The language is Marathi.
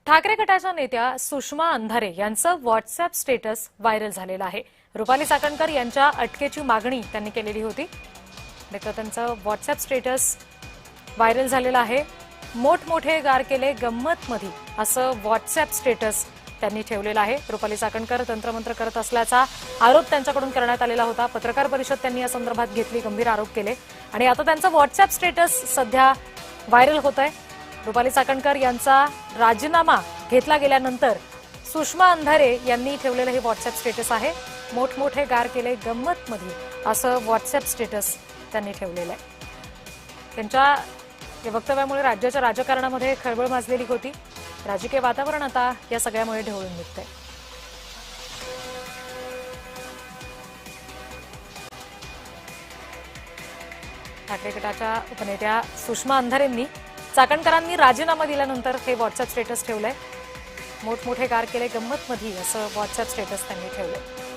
ठाकरे गटाच्या नेत्या सुषमा अंधारे यांचं व्हॉट्सअप स्टेटस व्हायरल झालेलं आहे। रुपाली चाकणकर यांच्या अटकेची मागणी त्यांनी केलेली होती। त्यांचं व्हॉट्सअप स्टेटस व्हायरल झालेलं आहे। मोठमोठे गार केले गंमत मध्ये असं व्हॉट्सअप स्टेटस त्यांनी ठेवलेलं आहे। रुपाली चाकणकर तंत्रमंत्र करत असल्याचा आरोप त्यांच्याकडून करण्यात आलेला होता। पत्रकार परिषद त्यांनी या संदर्भात घेतली, गंभीर आरोप केले आणि आता त्यांचं व्हॉट्सअप स्टेटस सध्या व्हायरल होत आहे। रुपाली चाकणकर यांचा राजीनामा घेतला गेल्यानंतर सुषमा अंधारे यांनी ठेवलेलं हे व्हॉट्सअप स्टेटस आहे। मोठमोठे गार केले गंमत मध्ये असं व्हॉट्सअप स्टेटस त्यांनी ठेवलेलं आहे। त्यांच्या या वक्तव्यामुळे राज्याच्या राजकारणामध्ये खळबळ माजलेली होती। राजकीय वातावरण आता या सगळ्यामुळे ढवळून निघतंय। ठाकरे गटाच्या उपनेत्या सुषमा अंधारेंनी चाकणकरांनी राजीनामा दिल्यानंतर हे व्हॉट्सअप स्टेटस ठेवलंय। मोठमोठे गार केले गंमत मध्ये असं व्हॉट्सअप स्टेटस त्यांनी ठेवलंय।